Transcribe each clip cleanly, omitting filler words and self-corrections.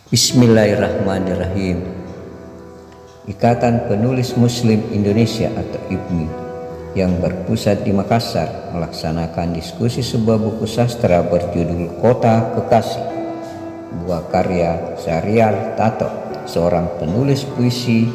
Bismillahirrahmanirrahim. Ikatan Penulis Muslim Indonesia atau IPMI yang berpusat di Makassar melaksanakan diskusi sebuah buku sastra berjudul Kota Kekasih, buah karya Syahrial Tato, seorang penulis puisi,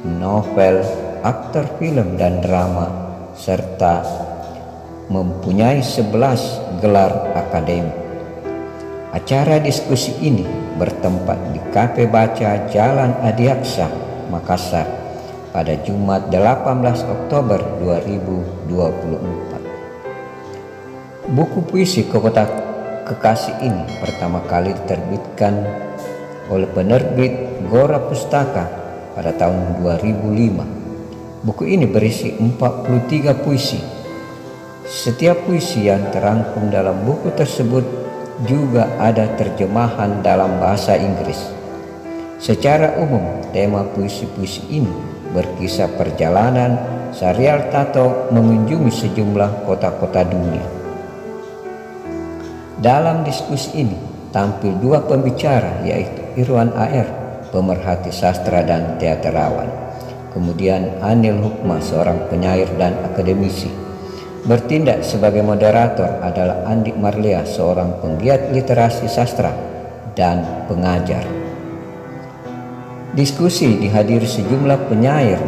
novel, aktor film dan drama, serta mempunyai 11 gelar akademik. Acara diskusi ini bertempat di Kafe Baca Jalan Adiaksa, Makassar pada Jumat 18 Oktober 2024. Buku puisi Kota Kekasih ini pertama kali diterbitkan oleh penerbit Gora Pustaka pada tahun 2005. Buku ini berisi 43 puisi. Setiap puisi yang terangkum dalam buku tersebut juga ada terjemahan dalam bahasa Inggris. Secara umum, tema puisi-puisi ini berkisah perjalanan Syahrial Tato mengunjungi sejumlah kota-kota dunia. Dalam diskusi ini tampil dua pembicara, yaitu Irwan AR, pemerhati sastra dan teaterawan, kemudian Anil Hukma, seorang penyair dan akademisi. Bertindak sebagai moderator adalah Andi Marlea, seorang penggiat literasi sastra dan pengajar. Diskusi dihadiri sejumlah penyair,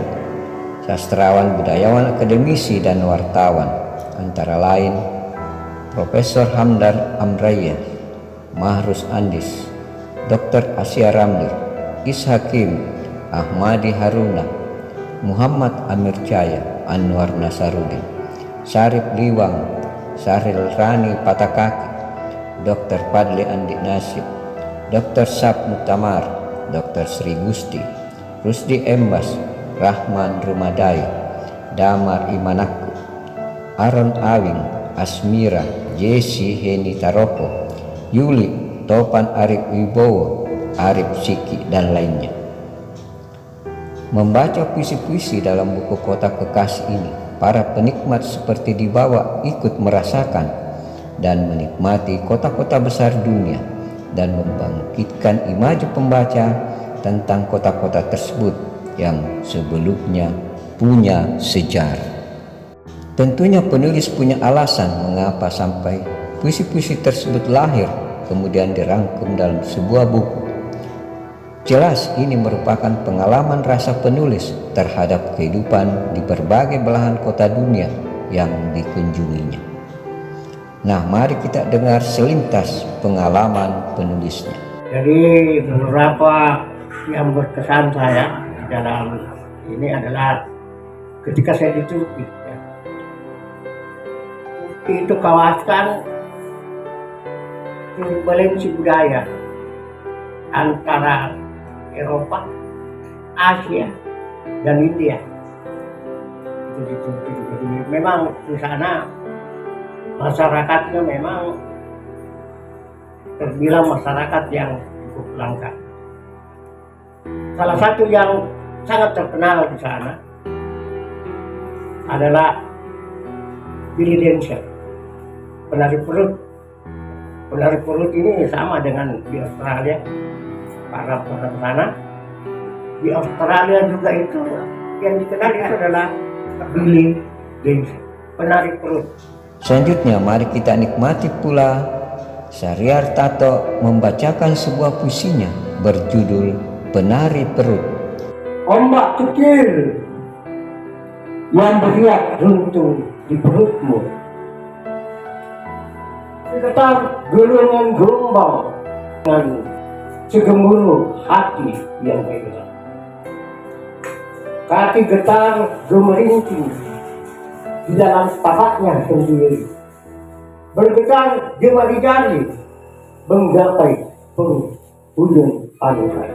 sastrawan, budayawan, akademisi, dan wartawan, antara lain Profesor Hamdar Amraya, Mahrus Andis, Dr. Asia Ramli, Is Hakim, Ahmadi Haruna, Muhammad Amir Caya, Anwar Nasarudin, Syarif Liwang, Syahril Rani Patakaki, Dr. Fadli Andi Nasib, Dr. Sab Muktamar, Dr. Sri Gusti, Rusdi Embas, Rahman Rumadai, Damar Imanaku, Aron Awing, Asmira, Jesi Heni Taroko, Yuli, Topan Arif Wibowo, Arif Siki, dan lainnya. Membaca puisi-puisi dalam buku Kota Kekasih ini, para penikmat seperti dibawa ikut merasakan dan menikmati kota-kota besar dunia dan membangkitkan imaji pembaca tentang kota-kota tersebut yang sebelumnya punya sejarah. Tentunya penulis punya alasan mengapa sampai puisi-puisi tersebut lahir kemudian dirangkum dalam sebuah buku. Jelas ini merupakan pengalaman rasa penulis terhadap kehidupan di berbagai belahan kota dunia yang dikunjunginya. Nah, mari kita dengar selintas pengalaman penulisnya. Jadi beberapa yang berkesan saya dalam ini adalah ketika saya di Turki. Itu kawasan turbulensi budaya antara Eropa, Asia, dan India. Itu di Turki. Jadi memang di sana masyarakatnya memang terbilang masyarakat yang cukup langka. Salah satu yang sangat terkenal di sana adalah Billy Dancer, penari perut. Penari perut ini sama dengan di Australia. Para orang sana di Australia juga itu yang dikenal itu adalah Billy Dancer, penari perut. Selanjutnya mari kita nikmati pula Syahrial Tato membacakan sebuah puisinya berjudul Penari Perut. Ombak kecil yang beriak runtuh di perutmu, sekitar gelungan gelombang dengan segemuruh hati yang hebat. Kaki getar gemericing di dalam pahatnya sendiri, bergetar jari-jari menggapai penghujung pantai.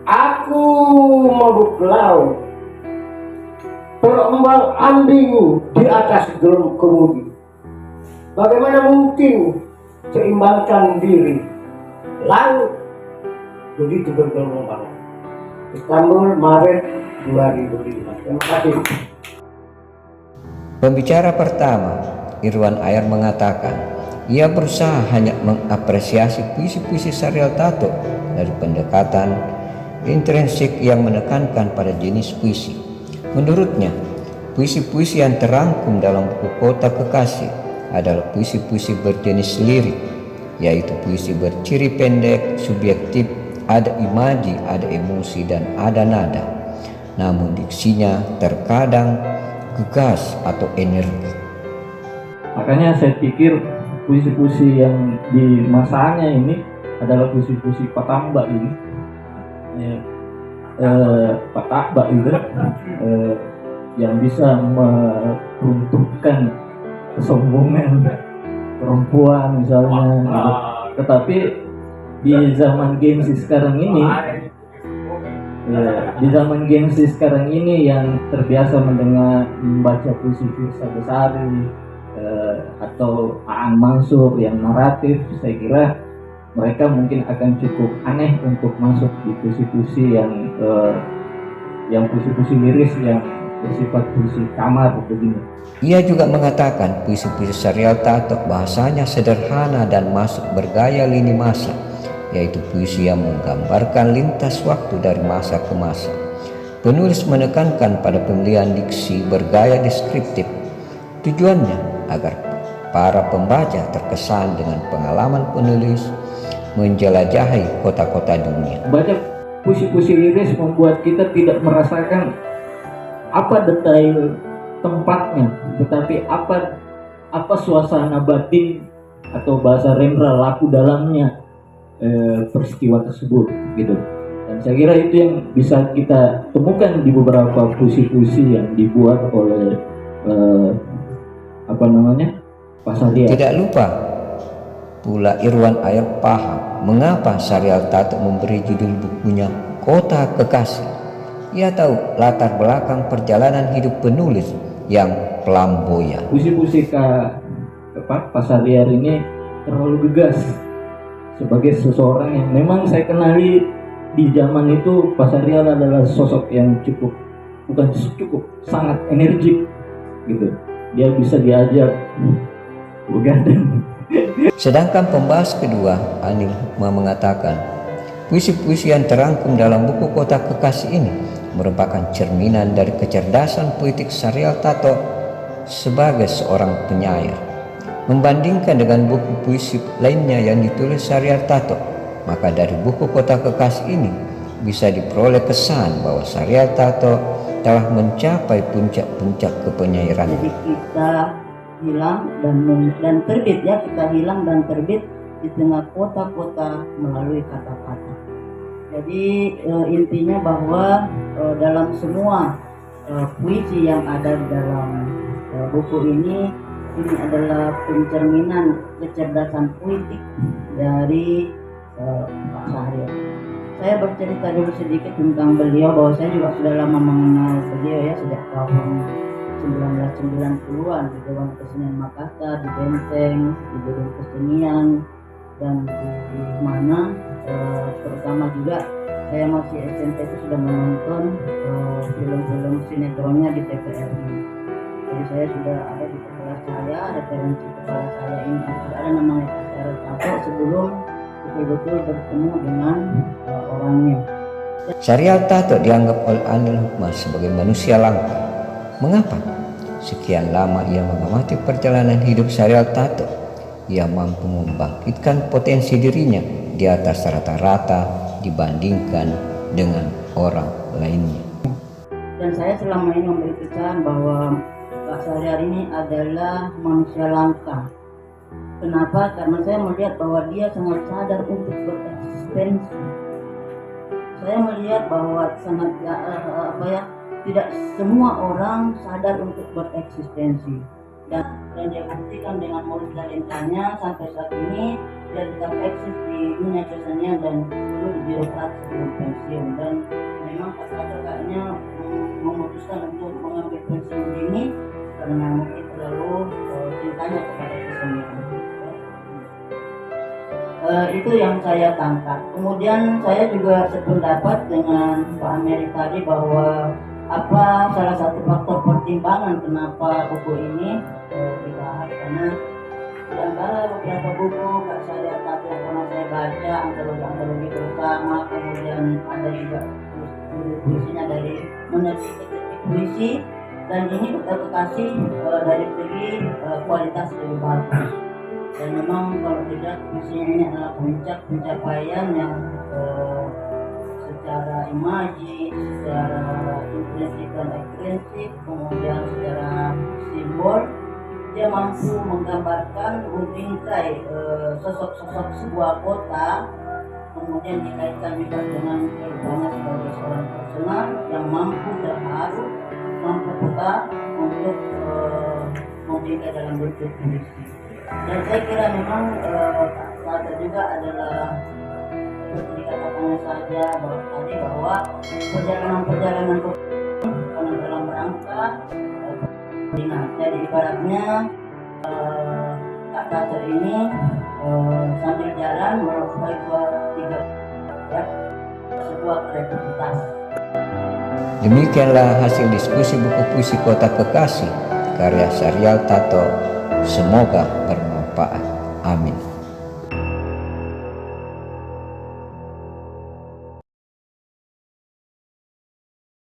Aku mabuk laut, terombang ambing di atas gelung kemudi. Bagaimana mungkin seimbangkan diri? Laut begitu bergelombang. Istanbul, Maret 2005. Terima kasih. Pembicara pertama, Irwan AR, mengatakan Ia berusaha hanya mengapresiasi puisi-puisi Syahrial Tato dari pendekatan intrinsik yang menekankan pada jenis puisi. Menurutnya, puisi-puisi yang terangkum dalam buku Kota Kekasih adalah puisi-puisi berjenis lirik, yaitu puisi berciri pendek, subjektif, ada imaji, ada emosi, dan ada nada. Namun diksinya terkadang gegas atau energi. Makanya saya pikir puisi-puisi yang di masanya ini adalah puisi-puisi Patamba ini, Patamba itu yang bisa meruntuhkan kesombongan perempuan misalnya gitu. Tetapi di zaman gengsi sekarang ini, yang terbiasa membaca puisi Firsa Besari atau Aan Mansur yang naratif, saya kira mereka mungkin akan cukup aneh untuk masuk di puisi-puisi yang puisi-puisi liris yang bersifat puisi kamar begini. Ia juga mengatakan puisi-puisi Syahrial Tato bahasanya sederhana dan masuk bergaya lini masa, yaitu puisi yang menggambarkan lintas waktu dari masa ke masa. Penulis menekankan pada pemilihan diksi bergaya deskriptif. Tujuannya agar para pembaca terkesan dengan pengalaman penulis menjelajahi kota-kota dunia. Baca puisi-puisi liris membuat kita tidak merasakan apa detail tempatnya, tetapi apa suasana batin atau bahasa Rendra laku dalamnya peristiwa tersebut gitu. Dan saya kira itu yang bisa kita temukan di beberapa puisi-puisi yang dibuat oleh Pak Syahrial. Tidak lupa pula Irwan Air paham mengapa Syahrial Tato memberi judul bukunya Kota Kekasih. Ia tahu latar belakang perjalanan hidup penulis yang flamboyan. Puisi-puisi Pak Syahrial ini terlalu gegas sebagai seseorang yang memang saya kenali di zaman itu. Pak Syahrial adalah sosok yang sangat energik gitu. Dia bisa diajak begadang. Sedangkan pembahas kedua, Anil Hukma, mengatakan puisi-puisi yang terangkum dalam buku Kota Kekasih ini merupakan cerminan dari kecerdasan puitik Syahrial Tato sebagai seorang penyair. Membandingkan dengan buku puisi lainnya yang ditulis Syahrial Tato, maka dari buku Kota Kekasih ini bisa diperoleh kesan bahwa Syahrial Tato telah mencapai puncak-puncak kepenyairan. Jadi kita hilang dan terbit, ya, kita hilang dan terbit di tengah kota-kota melalui kata-kata. Jadi intinya bahwa dalam semua puisi yang ada dalam buku ini adalah pencerminan kecerdasan puitik dari Pak Syahrial. Saya bercerita dulu sedikit tentang beliau, bahwa saya juga sudah lama mengenal beliau, ya, sejak tahun 1990-an di Dewan Kesenian Makassar, di Benteng, di Gedung Kesenian, dan di mana terutama juga saya masih SMP itu sudah menonton film-film sinetronnya di TVRI. Jadi saya sudah ada di kepala saya, ada referensi kepala saya ini ada namanya Syahrial Tato sebelum betul-betul bertemu dengan orangnya. Syahrial Tato dianggap oleh Anil Hukma sebagai manusia langka. Mengapa? Sekian lama ia mengamati perjalanan hidup Syahrial Tato, ia mampu membangkitkan potensi dirinya di atas rata-rata dibandingkan dengan orang lainnya. Dan saya selama ini memberi kesan bahwa Pak Syahrial ini adalah manusia langka. Kenapa? Karena saya melihat bahwa dia sangat sadar untuk bereksistensi. Saya melihat bahwa sangat tidak semua orang sadar untuk bereksistensi. Dan dia buktikan dengan mulut talentanya sampai saat ini dia tetap eksis di dunia kesenian dan dulu di birokrat sebelum pensiun. Dan memang Pak Syahrial kayaknya memutuskan untuk mengambil pensiun dini karena mungkin terlalu cintanya kepada kesenian. Itu yang saya tangkap. Kemudian saya juga sependapat dengan Pak Ameri tadi bahwa salah satu faktor pertimbangan kenapa buku ini dibahas, karena antara beberapa buku Kak saya Tato yang pernah saya baca, antologi bersama, kemudian ada juga puisinya dari menerbit puisi, dan ini Kota Bekasi dari segi kualitas lebih bagus. Dan memang kalau tidak, puisinya ini adalah puncak pencapaian yang secara imaji, secara intrinsik dan ekstrinsik, kemudian secara simbol, dia mampu menggambarkan, membingkai sosok-sosok sebuah kota, kemudian dikaitkan juga dengan kehidupannya sebagai seorang personal yang mampu terharu, mampu peka untuk membingkai dalam bentuk puisi. Dan saya kira memang Tato juga adalah seperti dikatakannya saja bahwa perjalanan karena dalam rangka jadi ibaratnya Kak Tato ini sambil jalan melakukan sebuah kreativitas. Demikianlah hasil diskusi buku puisi Kota Bekasi karya Syahrial Tato. Semoga bermanfaat. Amin.